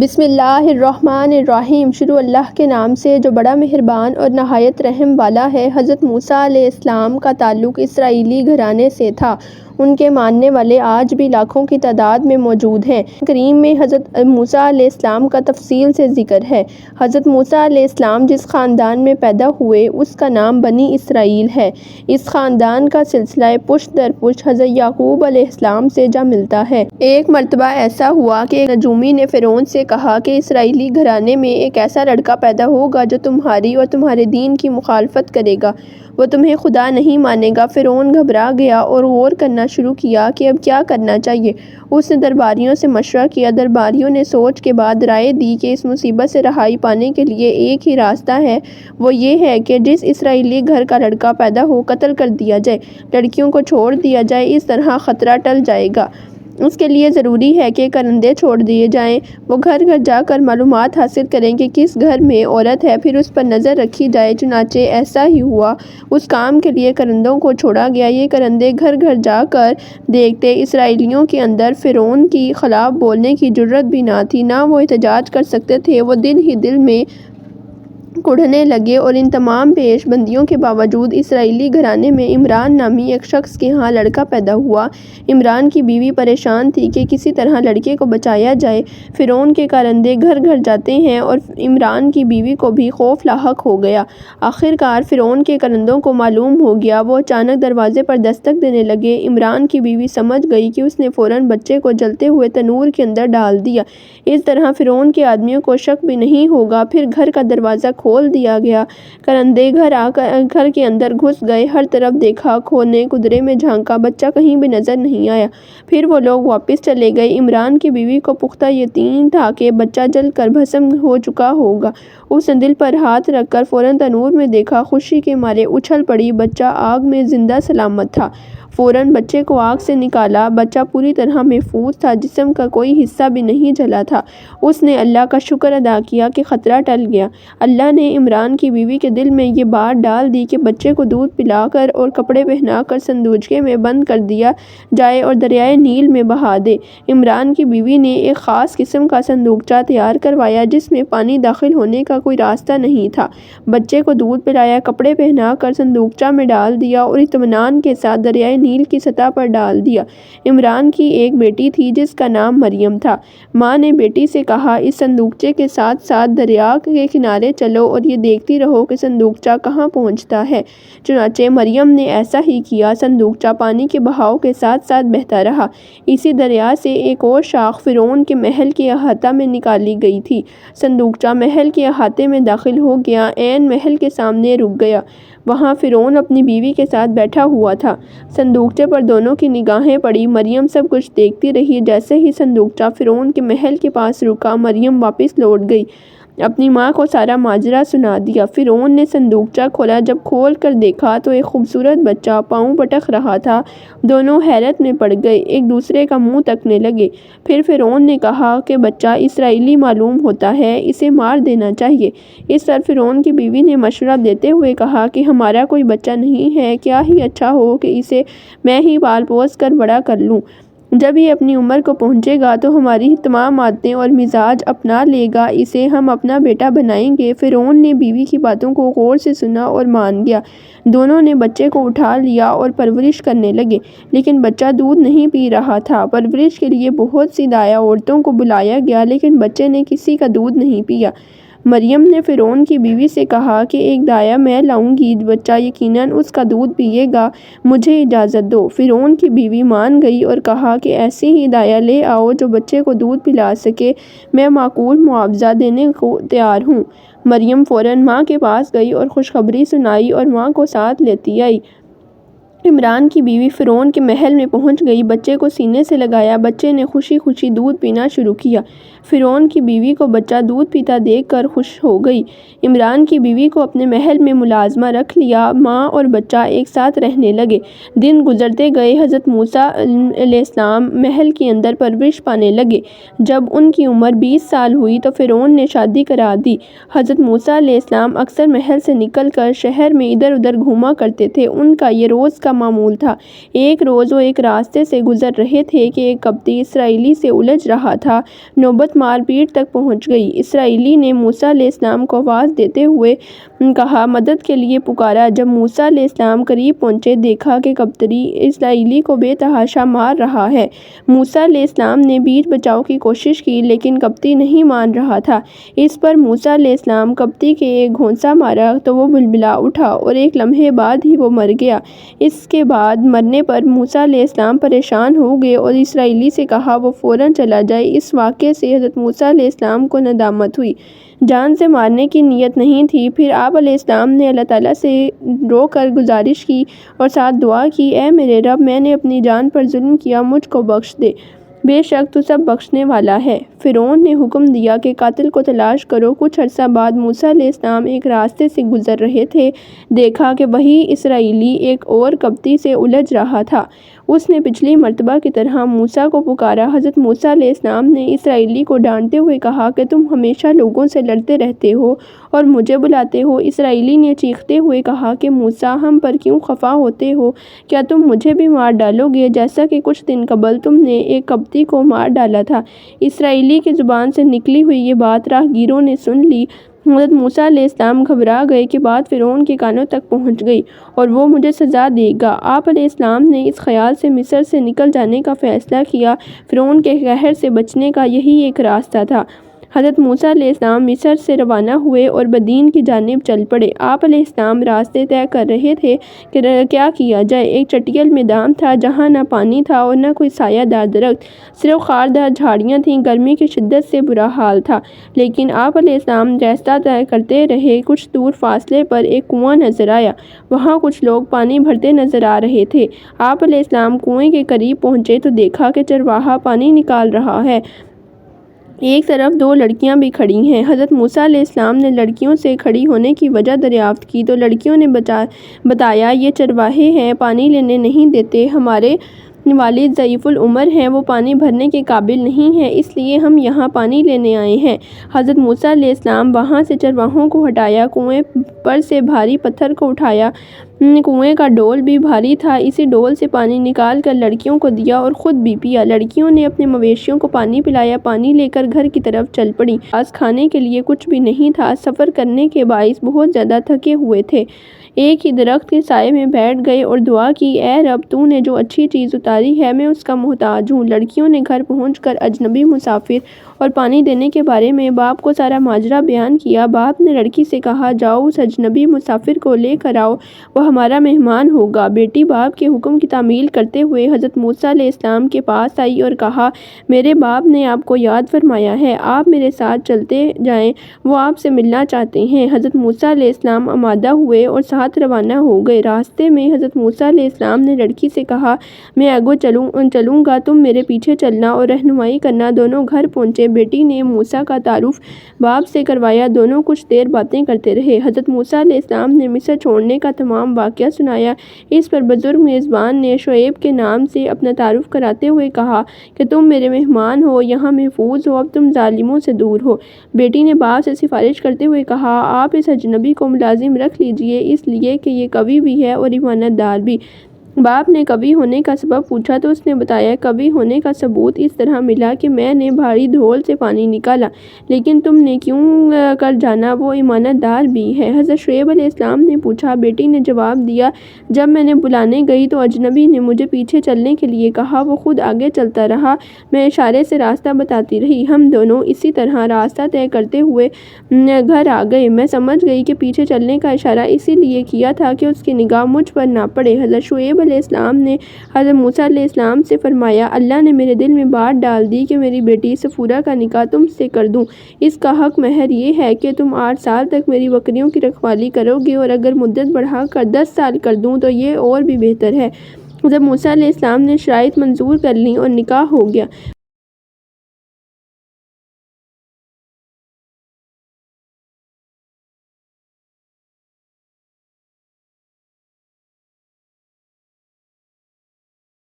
بسم اللہ الرحمن الرحیم۔ شروع اللہ کے نام سے جو بڑا مہربان اور نہایت رحم والا ہے۔ حضرت موسیٰ علیہ السلام کا تعلق اسرائیلی گھرانے سے تھا۔ ان کے ماننے والے آج بھی لاکھوں کی تعداد میں موجود ہیں۔ قرآن کریم میں حضرت موسیٰ علیہ السلام کا تفصیل سے ذکر ہے۔ حضرت موسیٰ علیہ السلام جس خاندان میں پیدا ہوئے اس کا نام بنی اسرائیل ہے۔ اس خاندان کا سلسلہ پشت در پشت حضرت یعقوب علیہ السلام سے جا ملتا ہے۔ ایک مرتبہ ایسا ہوا کہ ایک نجومی نے فرعون سے کہا کہ اسرائیلی گھرانے میں ایک ایسا لڑکا پیدا ہوگا جو تمہاری اور تمہارے دین کی مخالفت کرے گا، وہ تمہیں خدا نہیں مانے گا۔ فرعون گھبرا گیا اور غور کرنا شروع کیا کہ اب کیا کرنا چاہیے۔ اس نے درباریوں سے مشورہ کیا۔ درباریوں نے سوچ کے بعد رائے دی کہ اس مصیبت سے رہائی پانے کے لیے ایک ہی راستہ ہے، وہ یہ ہے کہ جس اسرائیلی گھر کا لڑکا پیدا ہو قتل کر دیا جائے، لڑکیوں کو چھوڑ دیا جائے، اس طرح خطرہ ٹل جائے گا۔ اس کے لیے ضروری ہے کہ کرندے چھوڑ دیے جائیں، وہ گھر گھر جا کر معلومات حاصل کریں کہ کس گھر میں عورت ہے، پھر اس پر نظر رکھی جائے۔ چنانچہ ایسا ہی ہوا۔ اس کام کے لیے کرندوں کو چھوڑا گیا۔ یہ کرندے گھر گھر جا کر دیکھتے۔ اسرائیلیوں کے اندر فرعون کی خلاف بولنے کی جرأت بھی نہ تھی، نہ وہ احتجاج کر سکتے تھے۔ وہ دل ہی دل میں کڑھنے لگے اور ان تمام پیش بندیوں کے باوجود اسرائیلی گھرانے میں عمران نامی ایک شخص کے ہاں لڑکا پیدا ہوا۔ عمران کی بیوی پریشان تھی کہ کسی طرح لڑکے کو بچایا جائے۔ فرعون کے کرندے گھر گھر جاتے ہیں اور عمران کی بیوی کو بھی خوف لاحق ہو گیا۔ آخر کار فرعون کے کرندوں کو معلوم ہو گیا۔ وہ اچانک دروازے پر دستک دینے لگے۔ عمران کی بیوی سمجھ گئی کہ اس نے فوراً بچے کو جلتے ہوئے تنور کے اندر ڈال دیا۔ اس طرح فرعون کے آدمیوں کو شک بھی نہیں ہوگا۔ پھر گھر کا دروازہ کھول دیا گیا۔ کرندے گھر کے اندر گھس گئے۔ ہر طرف دیکھا، کونے قدرے میں جھانکا، بچہ کہیں بھی نظر نہیں آیا۔ پھر وہ لوگ واپس چلے گئے۔ عمران کی بیوی کو پختہ یقین تھا کہ بچہ جل کر بھسم ہو چکا ہوگا۔ اس نے دل پر ہاتھ رکھ کر فوراً تنور میں دیکھا، خوشی کے مارے اچھل پڑی۔ بچہ آگ میں زندہ سلامت تھا۔ فوراً بچے کو آگ سے نکالا۔ بچہ پوری طرح محفوظ تھا، جسم کا کوئی حصہ بھی نہیں جلا تھا۔ اس نے اللہ کا شکر ادا کیا کہ خطرہ ٹل گیا۔ اللہ نے عمران کی بیوی کے دل میں یہ بات ڈال دی کہ بچے کو دودھ پلا کر اور کپڑے پہنا کر صندوقچے میں بند کر دیا جائے اور دریائے نیل میں بہا دے۔ عمران کی بیوی نے ایک خاص قسم کا صندوقچہ تیار کروایا جس میں پانی داخل ہونے کا کوئی راستہ نہیں تھا۔ بچے کو دودھ پلایا، کپڑے پہنا کر صندوقچہ میں ڈال دیا اور اطمینان کے ساتھ دریائے نیل کی سطح پر ڈال دیا۔ عمران کی ایک بیٹی تھی جس کا نام مریم تھا۔ ماں نے بیٹی سے کہا، اس صندوقچے کے ساتھ ساتھ دریا کے کنارے چلو اور یہ دیکھتی رہو کہ صندوقچہ کہاں پہنچتا ہے۔ چنانچہ مریم نے ایسا ہی کیا۔ صندوقچہ پانی کے بہاؤ کے ساتھ ساتھ بہتا رہا۔ اسی دریا سے ایک اور شاخ فرعون کے محل کے احاطہ میں نکالی گئی تھی۔ صندوقچہ محل کے احاطے میں داخل ہو گیا، عین محل کے سامنے رک گیا۔ وہاں فرعون اپنی بیوی کے ساتھ بیٹھا ہوا تھا۔ صندوقچے پر دونوں کی نگاہیں پڑی۔ مریم سب کچھ دیکھتی رہی۔ جیسے ہی صندوقچہ فرعون کے محل کے پاس رکا، مریم واپس لوٹ گئی، اپنی ماں کو سارا ماجرا سنا دیا۔ فرعون نے صندوقچہ کھولا۔ جب کھول کر دیکھا تو ایک خوبصورت بچہ پاؤں پٹک رہا تھا۔ دونوں حیرت میں پڑ گئے، ایک دوسرے کا منہ تکنے لگے۔ پھر فرعون نے کہا کہ بچہ اسرائیلی معلوم ہوتا ہے، اسے مار دینا چاہیے۔ اس پر فرعون کی بیوی نے مشورہ دیتے ہوئے کہا کہ ہمارا کوئی بچہ نہیں ہے، کیا ہی اچھا ہو کہ اسے میں ہی پال پوس کر بڑا کر لوں۔ جب یہ اپنی عمر کو پہنچے گا تو ہماری تمام عادتیں اور مزاج اپنا لے گا، اسے ہم اپنا بیٹا بنائیں گے۔ فرعون نے بیوی کی باتوں کو غور سے سنا اور مان گیا۔ دونوں نے بچے کو اٹھا لیا اور پرورش کرنے لگے، لیکن بچہ دودھ نہیں پی رہا تھا۔ پرورش کے لیے بہت سی دایا عورتوں کو بلایا گیا، لیکن بچے نے کسی کا دودھ نہیں پیا۔ مریم نے فرعون کی بیوی سے کہا کہ ایک دایا میں لاؤں گی، بچہ یقیناً اس کا دودھ پیے گا، مجھے اجازت دو۔ فرعون کی بیوی مان گئی اور کہا کہ ایسی ہی دایا لے آؤ جو بچے کو دودھ پلا سکے، میں معقول معاوضہ دینے کو تیار ہوں۔ مریم فوراً ماں کے پاس گئی اور خوشخبری سنائی اور ماں کو ساتھ لیتی آئی۔ عمران کی بیوی فرعون کے محل میں پہنچ گئی، بچے کو سینے سے لگایا، بچے نے خوشی خوشی دودھ پینا شروع کیا۔ فرعون کی بیوی کو بچہ دودھ پیتا دیکھ کر خوش ہو گئی۔ عمران کی بیوی کو اپنے محل میں ملازمہ رکھ لیا۔ ماں اور بچہ ایک ساتھ رہنے لگے۔ دن گزرتے گئے۔ حضرت موسیٰ علیہ السلام محل کے اندر پرورش پانے لگے۔ جب ان کی عمر 20 سال ہوئی تو فرعون نے شادی کرا دی۔ حضرت موسیٰ علیہ السلام اکثر محل سے نکل کر شہر میں ادھر ادھر گھوما کرتے تھے۔ ان کا یہ روز کا کا معمول تھا۔ ایک روز وہ ایک راستے سے گزر رہے تھے کہ ایک قبطی اسرائیلی سے الجھ رہا تھا۔ نوبت مار پیٹ تک پہنچ گئی۔ اسرائیلی نے موسیٰ علیہ السلام کو آواز دیتے ہوئے کہا، مدد کے لیے پکارا۔ جب موسیٰ علیہ السلام قریب پہنچے، دیکھا کہ قبطی اسرائیلی کو بے تحاشا مار رہا ہے۔ موسیٰ علیہ السلام نے بیچ بچاؤ کی کوشش کی، لیکن قبطی نہیں مان رہا تھا۔ اس پر موسیٰ علیہ السلام قبطی کے ایک گھونسا مارا تو وہ بلبلا اٹھا اور ایک لمحے بعد ہی وہ مر گیا۔ اس کے بعد مرنے پر موسیٰ علیہ السلام پریشان ہو گئے اور اسرائیلی سے کہا وہ فوراً چلا جائے۔ اس واقعے سے حضرت موسیٰ علیہ السلام کو ندامت ہوئی۔ جان سے مارنے کی نیت نہیں تھی۔ پھر آپ علیہ السلام نے اللہ تعالیٰ سے رو کر گزارش کی اور ساتھ دعا کی، اے میرے رب، میں نے اپنی جان پر ظلم کیا، مجھ کو بخش دے، بے شک تو سب بخشنے والا ہے۔ فرعون نے حکم دیا کہ قاتل کو تلاش کرو۔ کچھ عرصہ بعد موسیٰ علیہ السلام ایک راستے سے گزر رہے تھے، دیکھا کہ وہی اسرائیلی ایک اور قبطی سے الجھ رہا تھا۔ اس نے پچھلی مرتبہ کی طرح موسیٰ کو پکارا۔ حضرت موسیٰ علیہ السلام نے اسرائیلی کو ڈانٹتے ہوئے کہا کہ تم ہمیشہ لوگوں سے لڑتے رہتے ہو اور مجھے بلاتے ہو۔ اسرائیلی نے چیختے ہوئے کہا کہ موسیٰ، ہم پر کیوں خفا ہوتے ہو؟ کیا تم مجھے بھی مار ڈالو گے جیسا کہ کچھ دن قبل تم نے ایک قبطی کو مار ڈالا تھا؟ اسرائیلی کی زبان سے نکلی ہوئی یہ بات راہگیروں نے سن لی۔ حضرت موسیٰ علیہ السلام گھبرا گئے کہ بات فرعون کے کانوں تک پہنچ گئی اور وہ مجھے سزا دے گا۔ آپ علیہ السلام نے اس خیال سے مصر سے نکل جانے کا فیصلہ کیا۔ فرعون کے قہر سے بچنے کا یہی ایک راستہ تھا۔ حضرت موسیٰ علیہ السلام مصر سے روانہ ہوئے اور مدین کی جانب چل پڑے۔ آپ علیہ السلام راستے طے کر رہے تھے کہ کیا کیا جائے۔ ایک چٹیل میدان تھا جہاں نہ پانی تھا اور نہ کوئی سایہ دار درخت، صرف خاردار جھاڑیاں تھیں۔ گرمی کی شدت سے برا حال تھا، لیکن آپ علیہ السلام راستہ طے کرتے رہے۔ کچھ دور فاصلے پر ایک کنواں نظر آیا، وہاں کچھ لوگ پانی بھرتے نظر آ رہے تھے۔ آپ علیہ السلام کنویں کے قریب پہنچے تو دیکھا کہ چرواہا پانی نکال رہا ہے۔ ایک طرف دو لڑکیاں بھی کھڑی ہیں۔ حضرت موسیٰ علیہ السلام نے لڑکیوں سے کھڑی ہونے کی وجہ دریافت کی تو لڑکیوں نے بتایا، یہ چرواہے ہیں، پانی لینے نہیں دیتے، ہمارے والد ضعیف العمر ہیں، وہ پانی بھرنے کے قابل نہیں ہیں، اس لیے ہم یہاں پانی لینے آئے ہیں۔ حضرت موسیٰ علیہ السلام وہاں سے چرواہوں کو ہٹایا، کنویں پر سے بھاری پتھر کو اٹھایا، کنویں کا ڈول بھی بھاری تھا، اسی ڈول سے پانی نکال کر لڑکیوں کو دیا اور خود بھی پیا۔ لڑکیوں نے اپنے مویشیوں کو پانی پلایا، پانی لے کر گھر کی طرف چل پڑیں۔ پاس کھانے کے لیے کچھ بھی نہیں تھا، سفر کرنے کے باعث بہت زیادہ تھکے ہوئے تھے۔ ایک ہی درخت کے سائے میں بیٹھ گئے اور دعا کی، اے رب، تو نے جو اچھی چیز اتاری ہے میں اس کا محتاج ہوں۔ لڑکیوں نے گھر پہنچ کر اجنبی مسافر اور پانی دینے کے بارے میں باپ کو سارا ماجرا بیان کیا۔ باپ نے لڑکی سے کہا، جاؤ اس اجنبی مسافر کو لے کر آؤ، وہ ہمارا مہمان ہوگا۔ بیٹی باپ کے حکم کی تعمیل کرتے ہوئے حضرت موسیٰ علیہ السلام کے پاس آئی اور کہا، میرے باپ نے آپ کو یاد فرمایا ہے، آپ میرے ساتھ چلتے جائیں، وہ آپ سے ملنا چاہتے ہیں۔ حضرت موسیٰ علیہ السلام آمادہ ہوئے اور ساتھ روانہ ہو گئے۔ راستے میں حضرت موسیٰ علیہ السلام نے لڑکی سے کہا، میں آگے چلوں گا، تم میرے پیچھے چلنا اور رہنمائی کرنا۔ دونوں گھر پہنچے۔ بیٹی نے موسیٰ کا تعارف باپ سے کروایا، دونوں کچھ دیر باتیں کرتے رہے۔ حضرت موسیٰ علیہ السلام نے مصر چھوڑنے کا تمام واقعہ سنایا۔ اس پر بزرگ میزبان نے شعیب کے نام سے اپنا تعارف کراتے ہوئے کہا کہ تم میرے مہمان ہو، یہاں محفوظ ہو، اب تم ظالموں سے دور ہو۔ بیٹی نے باپ سے سفارش کرتے ہوئے کہا، آپ اس اجنبی کو ملازم رکھ لیجئے، اس لیے کہ یہ قوی بھی ہے اور ایمانت دار بھی۔ باپ نے قوی ہونے کا سبب پوچھا تو اس نے بتایا، قوی ہونے کا ثبوت اس طرح ملا کہ میں نے بھاری ڈھول سے پانی نکالا، لیکن تم نے کیوں کر جانا، وہ ایمانت دار بھی ہے۔ حضرت شعیب علیہ السلام نے پوچھا۔ بیٹی نے جواب دیا، جب میں نے بلانے گئی تو اجنبی نے مجھے پیچھے چلنے کے لیے کہا، وہ خود آگے چلتا رہا، میں اشارے سے راستہ بتاتی رہی، ہم دونوں اسی طرح راستہ طے کرتے ہوئے گھر آ گئے۔ میں سمجھ گئی کہ پیچھے چلنے کا اشارہ اسی لیے کیا تھا کہ اس کی نگاہ مجھ پر نہ پڑے۔ حضرت شعیب علیہ السلام نے حضرت موسیٰ علیہ السلام سے فرمایا، اللہ نے میرے دل میں بات ڈال دی کہ میری بیٹی صفورہ کا نکاح تم سے کر دوں۔ اس کا حق مہر یہ ہے کہ تم 8 سال تک میری بکریوں کی رکھوالی کرو گے، اور اگر مدت بڑھا کر 10 سال کر دوں تو یہ اور بھی بہتر ہے۔ حضرت موسیٰ علیہ السلام نے شرائط منظور کر لیں اور نکاح ہو گیا۔